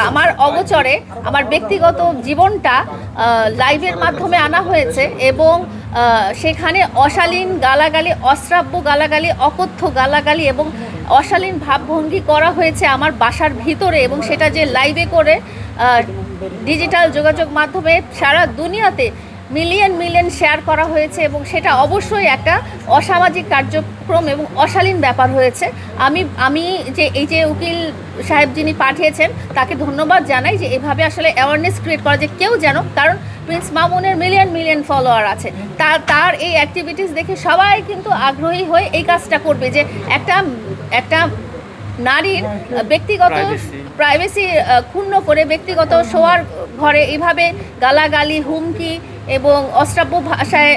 আমার অগোচরে আমার ব্যক্তিগত জীবনটা লাইভের মাধ্যমে আনা হয়েছে এবং সেখানে অশালীন গালাগালি, অশ্রাব্য গালাগালি, অকথ্য গালাগালি এবং অশালীন ভাবভঙ্গি করা হয়েছে আমার বাসার ভিতরে, এবং সেটা যে লাইভে করে ডিজিটাল যোগাযোগ মাধ্যমে সারা দুনিয়াতে মিলিয়ন মিলিয়ন শেয়ার করা হয়েছে, এবং সেটা অবশ্যই একটা অসামাজিক কার্যক্রম এবং অশালীন ব্যাপার হয়েছে। আমি যে এই যে উকিল সাহেব যিনি পাঠিয়েছেন তাকে ধন্যবাদ জানাই যে এভাবে আসলে অ্যাওয়ারনেস ক্রিয়েট করা, যে কেউ যেন, কারণ প্রিন্স মামুনের মিলিয়ন মিলিয়ন ফলোয়ার আছে, তার এই অ্যাক্টিভিটিস দেখে সবাই কিন্তু আগ্রহী হয়ে এই কাজটা করবে, যে একটা নারীর ব্যক্তিগত প্রাইভেসি ক্ষুণ্ণ করে ব্যক্তিগত শোয়ার ঘরে এইভাবে গালাগালি, হুমকি এবং অশ্রাব্য ভাষায়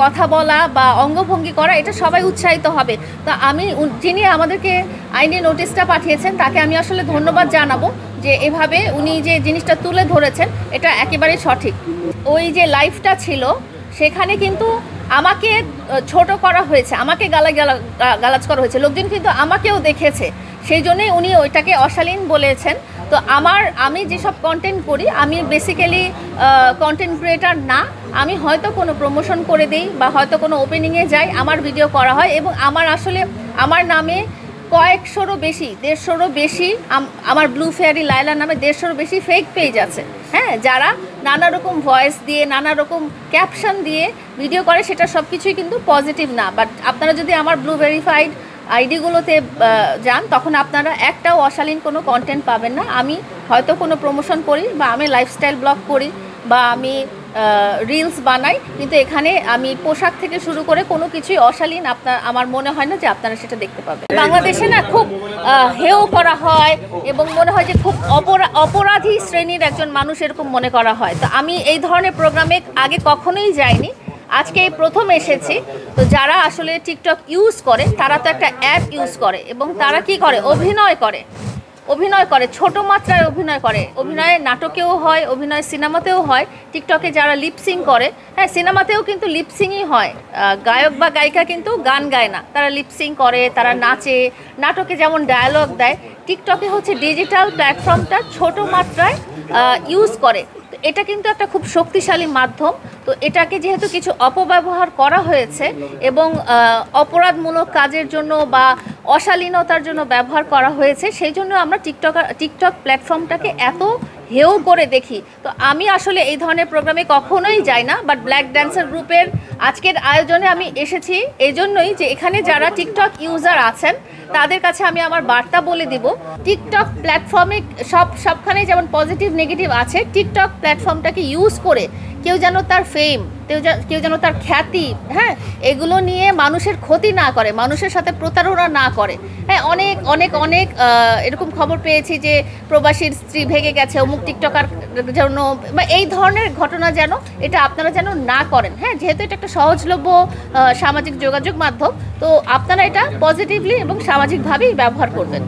কথা বলা বা অঙ্গভঙ্গি করা, এটা সবাই উৎসাহিত হবে। তো আমি, যিনি আমাদেরকে আইনি নোটিশটা পাঠিয়েছেন তাকে আমি আসলে ধন্যবাদ জানাবো যে এভাবে উনি যে জিনিসটা তুলে ধরেছেন এটা একেবারেই সঠিক। ওই যে লাইভটা ছিল সেখানে কিন্তু আমাকে ছোট করা হয়েছে, আমাকে গালাজ করা হয়েছে, লোকজন কিন্তু আমাকেও দেখেছে, সেই জন্যই উনি ওইটাকে অশালীন বলেছেন। তো আমি যেসব কন্টেন্ট করি, আমি বেসিক্যালি কন্টেন্ট ক্রিয়েটার না, আমি হয়তো কোনো প্রমোশন করে দিই বা হয়তো কোনো ওপেনিংয়ে যাই, আমার ভিডিও করা হয়, এবং আমার নামে কয়েকশোরও বেশি, 150-রও বেশি, আমার ব্লু ফেয়ারি লায়লা নামে 150-রও বেশি ফেক পেজ আছে, হ্যাঁ, যারা নানা রকম ভয়েস দিয়ে, নানা রকম ক্যাপশন দিয়ে ভিডিও করে, সেটা সব কিছুই কিন্তু পজিটিভ না। বাট আপনারা যদি আমার ব্লু ভেরিফাইড আইডিগুলোতে যান, তখন আপনারা একটাও অশালীন কোনো কন্টেন্ট পাবেন না। আমি হয়তো কোনো প্রমোশন করি বা আমি লাইফস্টাইল ব্লগ করি বা আমি রিলস বানাই, কিন্তু এখানে আমি পোশাক থেকে শুরু করে কোনো কিছুই অশালীন আমার মনে হয় না যে আপনারা সেটা দেখতে পাবেন। বাংলাদেশে না খুব হেয় করা হয় এবং মনে হয় যে খুব অপরাধী শ্রেণীর একজন মানুষ এরকম মনে করা হয়। তো আমি এই ধরনের প্রোগ্রামে আগে কখনোই যাইনি, আজকে এই প্রথম এসেছি। তো যারা আসলে টিকটক ইউজ করে তারা তো একটা অ্যাপ ইউজ করে, এবং তারা কি করে, অভিনয় করে, ছোট মাত্রায় অভিনয় করে। অভিনয় নাটকেও হয়, অভিনয় সিনেমাতেও হয়। টিকটকে যারা লিপসিং করে, হ্যাঁ, সিনেমাতেও কিন্তু লিপসিংই হয়, গায়ক বা গায়িকা কিন্তু গান গায় না, তারা লিপসিং করে, তারা নাচে, নাটকে যেমন ডায়ালগ দেয়। টিকটকে হচ্ছে ডিজিটাল প্ল্যাটফর্মটা ছোট মাত্রায় ইউজ করে। এটা কিন্তু একটা খুব শক্তিশালী মাধ্যম। তো এটাকে যেহেতু কিছু অপব্যবহার করা হয়েছে এবং অপরাধমূলক কাজের জন্য বা অশালীনতার জন্য ব্যবহার করা হয়েছে, সেই জন্য আমরা টিকটক প্ল্যাটফর্মটাকে এত হেয় করে দেখি। তো আমি আসলে এই ধরনের প্রোগ্রামে কখনোই যাই না, বাট ব্ল্যাক ড্যান্সার গ্রুপের আজকের আয়োজনে আমি এসেছি এই জন্যই যে এখানে যারা টিকটক ইউজার আছেন তাদের কাছে আমি আমার বার্তা বলে দিব। টিকটক প্ল্যাটফর্মে সবখানে যেমন পজিটিভ নেগেটিভ আছে, টিকটক প্ল্যাটফর্মটাকে ইউজ করে কেউ যেন তার ফেম, কেউ যেন তার খ্যাতি, হ্যাঁ, এগুলো নিয়ে মানুষের ক্ষতি না করে, মানুষের সাথে প্রতারণা না করে। হ্যাঁ, অনেক অনেক অনেক এরকম খবর পেয়েছি যে প্রবাসীর স্ত্রী ভেগে গেছে অমুক টিকটকার জন্য, বা এই ধরনের ঘটনা যেন এটা আপনারা যেন না করেন। হ্যাঁ, যেহেতু এটা একটা সহজলভ্য সামাজিক যোগাযোগ মাধ্যম, তো আপনারা এটা পজিটিভলি এবং সামাজিকভাবেই ব্যবহার করবেন।